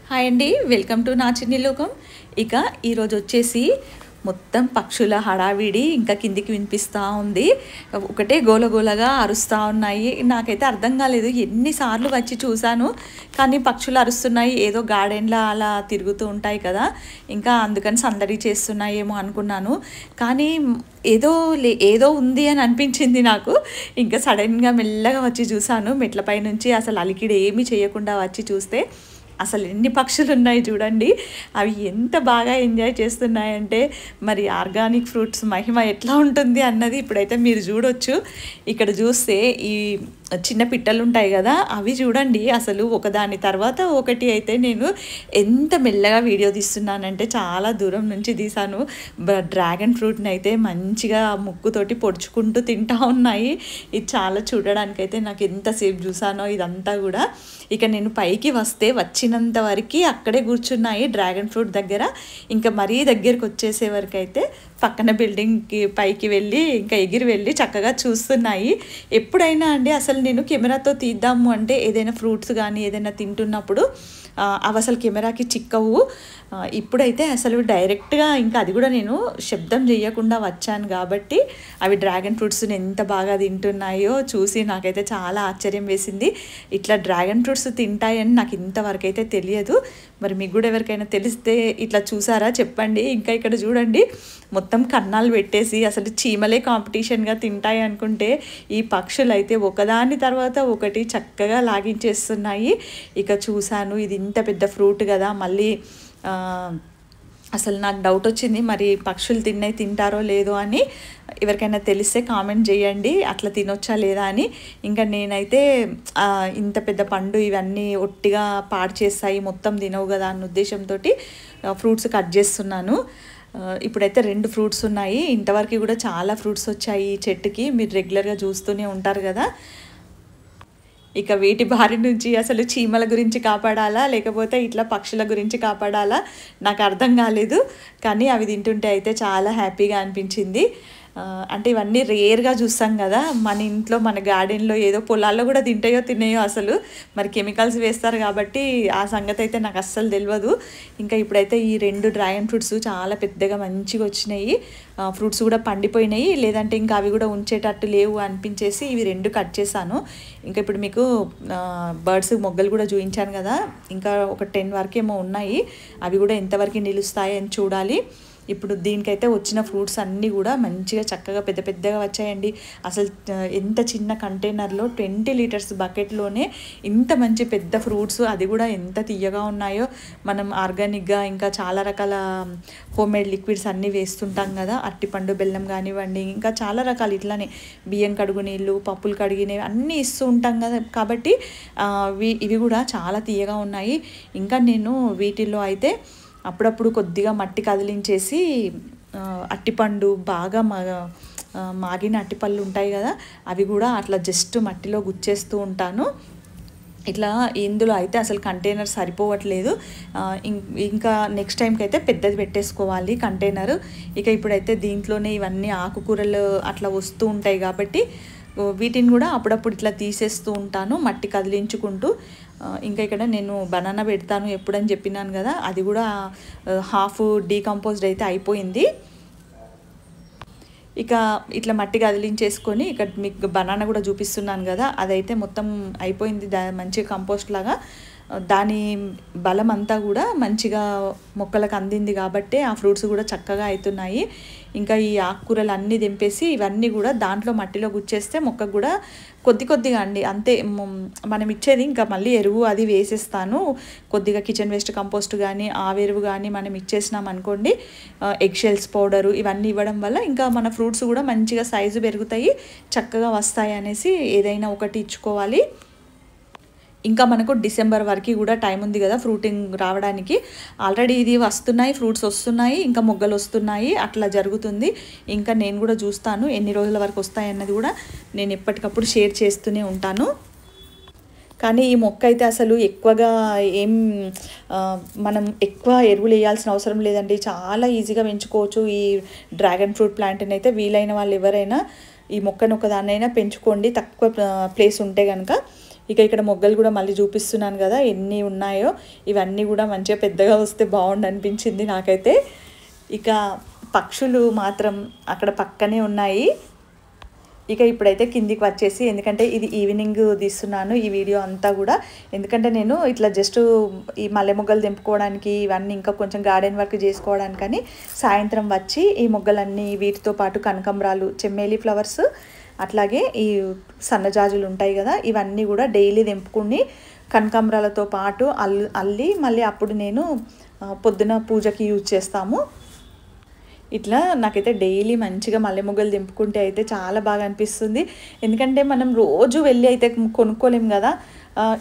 Hi అండి, welcome to నా చిన్ని లోకం. ఇక ఈరోజు వచ్చేసి మొత్తం పక్షుల హడావిడి ఇంకా కిందికి వినిపిస్తూ ఉంది. ఒకటే గోలగోలగా అరుస్తూ ఉన్నాయి. నాకైతే అర్థం కాలేదు, ఎన్నిసార్లు వచ్చి చూశాను కానీ పక్షులు అరుస్తున్నాయి. ఏదో గార్డెన్లో అలా తిరుగుతూ ఉంటాయి కదా, ఇంకా అందుకని సందడి చేస్తున్నాయేమో అనుకున్నాను. కానీ ఏదో ఉంది అని అనిపించింది నాకు. ఇంకా సడన్గా మెల్లగా వచ్చి చూశాను మెట్లపై నుంచి. అసలు అలికిడి ఏమీ చేయకుండా వచ్చి చూస్తే అసలు ఎన్ని పక్షులు ఉన్నాయి చూడండి. అవి ఎంత బాగా ఎంజాయ్ చేస్తున్నాయంటే మరి ఆర్గానిక్ ఫ్రూట్స్ మహిమ ఎట్లా ఉంటుంది అన్నది ఇప్పుడైతే మీరు చూడొచ్చు. ఇక్కడ చూస్తే ఈ చిన్న పిట్టలు ఉంటాయి కదా, అవి చూడండి అసలు ఒకదాని తర్వాత ఒకటి. అయితే నేను ఎంత మెల్లగా వీడియో తీస్తున్నానంటే చాలా దూరం నుంచి తీసాను. డ్రాగన్ ఫ్రూట్ని అయితే మంచిగా ముక్కుతోటి పొడుచుకుంటూ తింటూ ఉన్నాయి. ఇది చాలా చూడడానికైతే నాకు ఎంతసేపు చూసానో ఇదంతా కూడా. ఇక నేను పైకి వచ్చినంత వరకు అక్కడే కూర్చున్నాయి డ్రాగన్ ఫ్రూట్ దగ్గర. ఇంకా మరీ దగ్గరికి వచ్చేసే వరకు అయితే పక్కన బిల్డింగ్కి పైకి వెళ్ళి ఇంకా ఎగిరి వెళ్ళి చక్కగా చూస్తున్నాయి. ఎప్పుడైనా అండి అసలు నేను కెమెరాతో తీద్దాము అంటే ఏదైనా ఫ్రూట్స్ కానీ ఏదైనా తింటున్నప్పుడు అవి అసలు కెమెరాకి చిక్కవు. ఇప్పుడైతే అసలు డైరెక్ట్గా ఇంకా అది కూడా నేను శబ్దం చేయకుండా వచ్చాను కాబట్టి అవి డ్రాగన్ ఫ్రూట్స్ని ఎంత బాగా తింటున్నాయో చూసి నాకైతే చాలా ఆశ్చర్యం వేసింది. ఇట్లా డ్రాగన్ ఫ్రూట్స్ తింటాయని నాకు ఇంతవరకు అయితే తెలియదు. మరి మీకు కూడా ఎవరికైనా తెలిస్తే ఇట్లా చూసారా చెప్పండి. ఇంకా ఇక్కడ చూడండి మొత్తం కన్నాలు పెట్టేసి అసలు చీమలే కాంపిటీషన్గా తింటాయి అనుకుంటే ఈ పక్షులు అయితే ఒకదాని తర్వాత ఒకటి చక్కగా లాగించేస్తున్నాయి. ఇక చూశాను ఇది ఇంత పెద్ద ఫ్రూట్ కదా, మళ్ళీ అసలు నాకు డౌట్ వచ్చింది మరి పక్షులు తింటారో లేదో అని. ఎవరికైనా తెలిస్తే కామెంట్ చేయండి అట్లా తినొచ్చా లేదా అని. ఇంకా నేనైతే ఇంత పెద్ద పండు ఇవన్నీ ఒట్టిగా పాడు చేస్తాయి మొత్తం తినవు కదా అన్న ఉద్దేశంతో ఫ్రూట్స్ కట్ చేస్తున్నాను. ఇప్పుడైతే 2 ఫ్రూట్స్ ఉన్నాయి. ఇంతవరకు కూడా చాలా ఫ్రూట్స్ వచ్చాయి ఈ చెట్టుకి, మీరు రెగ్యులర్గా చూస్తూనే ఉంటారు కదా. ఇక వీటి బారి నుంచి అసలు చీమల గురించి కాపాడాలా లేకపోతే ఇట్లా పక్షుల గురించి కాపాడాలా నాకు అర్థం కాలేదు. కానీ అవి తింటుంటే అయితే చాలా హ్యాపీగా అనిపించింది. అంటే ఇవన్నీ రేర్గా చూస్తాం కదా, మన ఇంట్లో మన గార్డెన్లో ఏదో పొలాల్లో కూడా తినేయో అసలు. మరి కెమికల్స్ వేస్తారు కాబట్టి ఆ సంగతి అయితే నాకు అస్సలు తెలియదు. ఇంకా ఇప్పుడైతే ఈ 2 డ్రాగన్ ఫ్రూట్స్ చాలా పెద్దగా మంచిగా వచ్చినాయి. ఫ్రూట్స్ కూడా పండిపోయినాయి, లేదంటే ఇంకా అవి కూడా ఉంచేటట్టు లేవు అనిపించేసి ఇవి 2 కట్ చేశాను. ఇంకా ఇప్పుడు మీకు బర్డ్స్ మొగ్గలు కూడా చూపించాను కదా, ఇంకా ఒక 10 వరకు ఏమో ఉన్నాయి. అవి కూడా ఎంతవరకు నిలుస్తాయి అని చూడాలి. ఇప్పుడు దీనికైతే వచ్చిన ఫ్రూట్స్ అన్నీ కూడా మంచిగా చక్కగా పెద్ద పెద్దగా వచ్చాయండి. అసలు ఎంత చిన్న కంటైనర్లో 20 లీటర్స్ బకెట్లోనే ఇంత మంచి పెద్ద ఫ్రూట్స్, అది కూడా ఎంత తీయగా ఉన్నాయో. మనం ఆర్గానిక్గా ఇంకా చాలా రకాల హోమ్మేడ్ లిక్విడ్స్ అన్నీ వేస్తుంటాం కదా, అరటిపండు బెల్లం కానివ్వండి, ఇంకా చాలా రకాలు ఇట్లానే బియ్యం కడుగు నీళ్ళు, పప్పులు కడిగినవి అన్నీ ఇస్తూ ఉంటాం కదా. కాబట్టి ఇవి కూడా చాలా తీయగా ఉన్నాయి. ఇంకా నేను వీటిల్లో అయితే అప్పుడప్పుడు కొద్దిగా మట్టి కదిలించేసి అట్టిపండు బాగా మాగిన అట్టిపళ్ళు ఉంటాయి కదా, అవి కూడా అట్లా జస్ట్ మట్టిలో గుచ్చేస్తూ ఉంటాను. ఇట్లా ఇందులో అయితే అసలు కంటైనర్ సరిపోవట్లేదు. ఇంకా నెక్స్ట్ టైంకి అయితే పెద్దది పెట్టేసుకోవాలి కంటైనరు. ఇక ఇప్పుడైతే దీంట్లోనే ఇవన్నీ ఆకుకూరలు అట్లా వస్తూ ఉంటాయి కాబట్టి వీటిని కూడా అప్పుడప్పుడు ఇట్లా తీసేస్తూ ఉంటాను మట్టి కదిలించుకుంటూ. ఇంకా ఇక్కడ నేను బనానా పెడతాను ఎప్పుడని చెప్పినాను కదా, అది కూడా హాఫ్ డీకంపోజ్డ్ అయితే అయిపోయింది. ఇక ఇట్లా మట్టి కదిలించేసుకొని ఇక్కడ మీకు బనానా కూడా చూపిస్తున్నాను కదా, అదైతే మొత్తం అయిపోయింది మంచిగా కంపోస్ట్ లాగా. దాని బలం అంతా కూడా మంచిగా మొక్కలకు అందింది కాబట్టి ఆ ఫ్రూట్స్ కూడా చక్కగా అవుతున్నాయి. ఇంకా ఈ ఆకుకూరలు అన్నీ దింపేసి ఇవన్నీ కూడా దాంట్లో మట్టిలో గుచ్చేస్తే మొక్కకు కూడా కొద్దిగా అండి అంతే. మనం ఇచ్చేది ఇంకా మళ్ళీ ఎరువు అది వేసేస్తాను. కొద్దిగా కిచెన్ వేస్ట్ కంపోస్ట్ కానీ ఆవెరువు కానీ మనం ఇచ్చేసినాం అనుకోండి, ఎగ్ షెల్స్ పౌడరు ఇవన్నీ ఇవ్వడం వల్ల ఇంకా మన ఫ్రూట్స్ కూడా మంచిగా సైజు పెరుగుతాయి, చక్కగా వస్తాయి అనేసి ఏదైనా ఒకటి ఇచ్చుకోవాలి. ఇంకా మనకు డిసెంబర్ వరకు కూడా టైం ఉంది కదా ఫ్రూటింగ్ రావడానికి. ఆల్రెడీ ఇది వస్తున్నాయి, ఫ్రూట్స్ వస్తున్నాయి, ఇంకా మొగ్గలు వస్తున్నాయి, అట్లా జరుగుతుంది. ఇంకా నేను కూడా చూస్తాను ఎన్ని రోజుల వరకు వస్తాయి అన్నది కూడా నేను ఎప్పటికప్పుడు షేర్ చేస్తూనే ఉంటాను. కానీ ఈ మొక్క అయితే అసలు ఎక్కువగా మనం ఎక్కువ ఎరువులు వేయాల్సిన అవసరం లేదండి, చాలా ఈజీగా పెంచుకోవచ్చు ఈ డ్రాగన్ ఫ్రూట్ ప్లాంట్ని. అయితే వీలైన వాళ్ళు ఎవరైనా ఈ మొక్కను ఒకదాన్నైనా పెంచుకోండి, తక్కువ ప్లేస్ ఉంటే కనుక. ఇక ఇక్కడ మొగ్గలు కూడా మళ్ళీ చూపిస్తున్నాను కదా ఎన్ని ఉన్నాయో. ఇవన్నీ కూడా మంచిగా పెద్దగా వస్తే బాగుండు అనిపించింది నాకైతే. ఇక పక్షులు మాత్రం అక్కడ పక్కనే ఉన్నాయి. ఇక ఇప్పుడైతే కిందికి వచ్చేసి, ఎందుకంటే ఇది ఈవినింగ్ తీస్తున్నాను ఈ వీడియో అంతా కూడా, ఎందుకంటే నేను ఇట్లా జస్ట్ ఈ మల్లె మొగ్గలు తెంపుకోవడానికి ఇవన్నీ ఇంకా కొంచెం గార్డెన్ వర్క్ చేసుకోవడానికని సాయంత్రం వచ్చి ఈ మొగ్గలన్నీ వీటితో పాటు కనకాంబరాలు, చెమ్మేలి ఫ్లవర్స్, అట్లాగే ఈ సన్నజాజులు ఉంటాయి కదా, ఇవన్నీ కూడా డైలీ తెంపుకుని కనకాంబరాలతో పాటు అల్లి మళ్ళీ అప్పుడు నేను పొద్దున పూజకి యూజ్ చేస్తాము. ఇట్లా నాకైతే డైలీ మంచిగా మల్లె మొగ్గలు తెంపుకుంటే అయితే చాలా బాగా అనిపిస్తుంది. ఎందుకంటే మనం రోజు వెళ్ళి అయితే కొనుక్కోలేం కదా.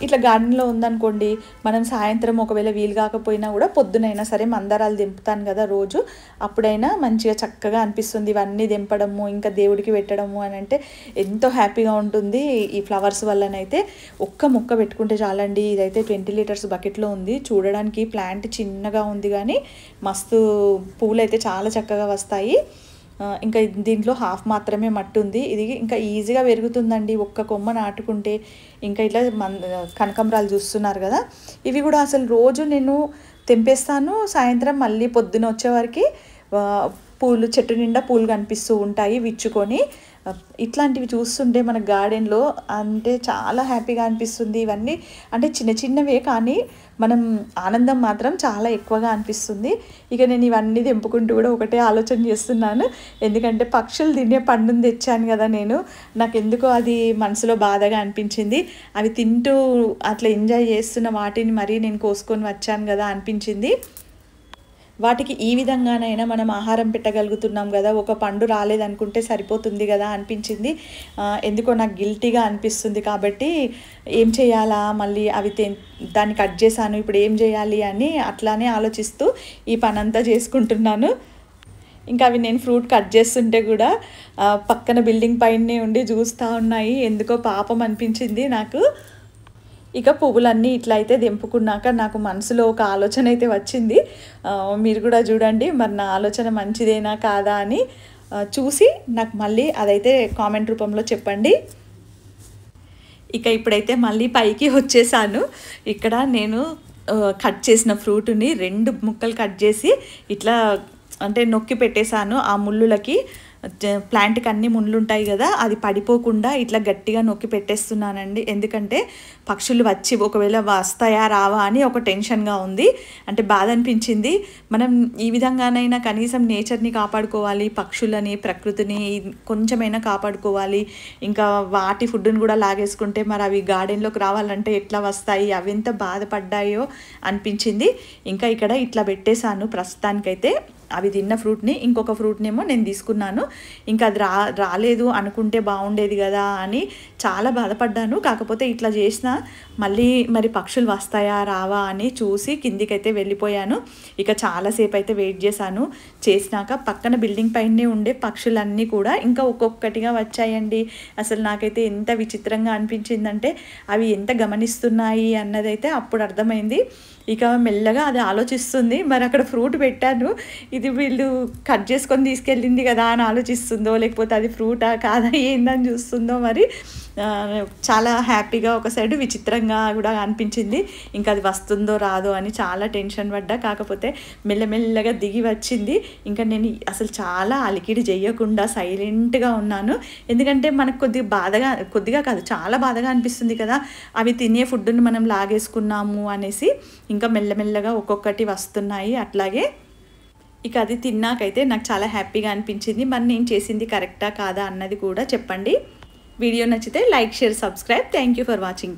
ఇట్లా గార్డెన్లో ఉందనుకోండి, మనం సాయంత్రం ఒకవేళ వీలు కాకపోయినా కూడా పొద్దునైనా సరే మందారాలు తెంపుతాను కదా రోజు, అప్పుడైనా మంచిగా చక్కగా అనిపిస్తుంది ఇవన్నీ తెంపడము, ఇంకా దేవుడికి పెట్టడము అని అంటే ఎంతో హ్యాపీగా ఉంటుంది. ఈ ఫ్లవర్స్ వల్లనైతే ఒక్క మొక్క పెట్టుకుంటే చాలండి. ఇదైతే 20 లీటర్స్ బకెట్లో ఉంది. చూడడానికి ప్లాంట్ చిన్నగా ఉంది కానీ మస్తు పువ్వులు అయితే చాలా చక్కగా వస్తాయి. ఇంకా దీంట్లో హాఫ్ మాత్రమే మట్టి ఉంది. ఇది ఇంకా ఈజీగా పెరుగుతుందండి ఒక్క కొమ్మ నాటుకుంటే. ఇంకా ఇట్లా కనకాంబరాలు చూస్తున్నారు కదా, ఇవి కూడా అసలు రోజు నేను తెంపేస్తాను. సాయంత్రం మళ్ళీ పొద్దున వచ్చేవరకు పూలు, చెట్టు నిండా పూలు కనిపిస్తూ ఉంటాయి విచ్చుకొని. ఇట్లాంటివి చూస్తుంటే మన గార్డెన్లో అంటే చాలా హ్యాపీగా అనిపిస్తుంది. ఇవన్నీ అంటే చిన్న చిన్నవే కానీ మనం ఆనందం మాత్రం చాలా ఎక్కువగా అనిపిస్తుంది. ఇక నేను ఇవన్నీ తెంపుకుంటూ కూడా ఒకటే ఆలోచన చేస్తున్నాను, ఎందుకంటే పక్షులు తినే పండుని తెచ్చాను కదా నేను, నాకు ఎందుకో అది మనసులో బాధగా అనిపించింది. అవి తింటూ అట్లా ఎంజాయ్ చేస్తున్న వాటిని మరీ నేను కోసుకొని వచ్చాను కదా అనిపించింది. వాటికి ఈ విధంగానైనా మనం ఆహారం పెట్టగలుగుతున్నాం కదా, ఒక పండు రాలేదనుకుంటే సరిపోతుంది కదా అనిపించింది. ఎందుకో నాకు గిల్టీగా అనిపిస్తుంది. కాబట్టి ఏం చేయాలా, మళ్ళీ అవి దాన్ని కట్ చేశాను, ఇప్పుడు ఏం చేయాలి అని అట్లానే ఆలోచిస్తూ ఈ పని అంతా చేసుకుంటున్నాను. ఇంకా అవి నేను ఫ్రూట్ కట్ చేస్తుంటే కూడా పక్కన బిల్డింగ్ పైనే ఉండి చూస్తూ ఉన్నాయి. ఎందుకో పాపం అనిపించింది నాకు. ఇక పువ్వులన్నీ ఇట్లా అయితే తెంపుకున్నాక నాకు మనసులో ఒక ఆలోచన అయితే వచ్చింది. మీరు కూడా చూడండి మరి నా ఆలోచన మంచిదేనా కాదా అని చూసి నాకు మళ్ళీ అదైతే కామెంట్ రూపంలో చెప్పండి. ఇక ఇప్పుడైతే మళ్ళీ పైకి వచ్చేసాను. ఇక్కడ నేను కట్ చేసిన ఫ్రూట్ని 2 ముక్కలు కట్ చేసి ఇట్లా అంటే నొక్కి పెట్టేశాను. ఆ ముళ్ళులకి, ప్లాంట్కి అన్ని ముళ్ళు ఉంటాయి కదా, అది పడిపోకుండా ఇట్లా గట్టిగా నొక్కి పెట్టేస్తున్నానండి. ఎందుకంటే పక్షులు వచ్చి ఒకవేళ వస్తాయా రావా అని ఒక టెన్షన్గా ఉంది, అంటే బాధ అనిపించింది. మనం ఈ విధంగానైనా కనీసం నేచర్ని కాపాడుకోవాలి, పక్షులని, ప్రకృతిని కొంచెమైనా కాపాడుకోవాలి. ఇంకా వాటి ఫుడ్ని కూడా లాగేసుకుంటే మరి అవి గార్డెన్లోకి రావాలంటే ఎట్లా వస్తాయి, అవి ఎంత బాధపడ్డాయో అనిపించింది. ఇంకా ఇక్కడ ఇట్లా పెట్టేశాను ప్రస్తుతానికైతే. అవి తిన్న ఫ్రూట్ని, ఇంకొక ఫ్రూట్నేమో నేను తీసుకున్నాను. ఇంకా అది రాలేదు అనుకుంటే బాగుండేది కదా అని చాలా బాధపడ్డాను. కాకపోతే ఇట్లా చేసిన మళ్ళీ మరి పక్షులు వస్తాయా రావా అని చూసి కిందికైతే వెళ్ళిపోయాను. ఇక చాలాసేపు అయితే వెయిట్ చేసినాక పక్కన బిల్డింగ్ పైనే ఉండే పక్షులన్నీ కూడా ఇంకా ఒక్కొక్కటిగా వచ్చాయండి. అసలు నాకైతే ఎంత విచిత్రంగా అనిపించిందంటే అవి ఎంత గమనిస్తున్నాయి అన్నదైతే అప్పుడు అర్థమైంది. ఇక మెల్లగా అది ఆలోచిస్తుంది, మరి అక్కడ ఫ్రూట్ పెట్టాను, ఇది వీళ్ళు కట్ చేసుకొని తీసుకెళ్ళింది కదా అని ఆలోచిస్తుందో, లేకపోతే అది ఫ్రూటా కాదా ఏందని చూస్తుందో. మరి చాలా హ్యాపీగా, ఒక సైడ్ విచిత్రంగా కూడా అనిపించింది. ఇంకా అది వస్తుందో రాదో అని చాలా టెన్షన్ పడ్డా. కాకపోతే మెల్లమెల్లగా దిగి వచ్చింది. ఇంకా నేను అసలు చాలా అలికిడి చేయకుండా సైలెంట్గా ఉన్నాను. ఎందుకంటే మనకు కొద్దిగా కాదు చాలా బాధగా అనిపిస్తుంది కదా, అవి తినే ఫుడ్ని మనం లాగేసుకున్నాము అనేసి. ఇంకా మెల్లమెల్లగా ఒక్కొక్కటి వస్తున్నాయి అట్లాగే. ఇక అది తిన్నాకైతే నాకు చాలా హ్యాపీగా అనిపించింది. మరి నేను చేసింది కరెక్టా కాదా అన్నది కూడా చెప్పండి. వీడియో నచ్చితే like, share, subscribe. Thank you for watching.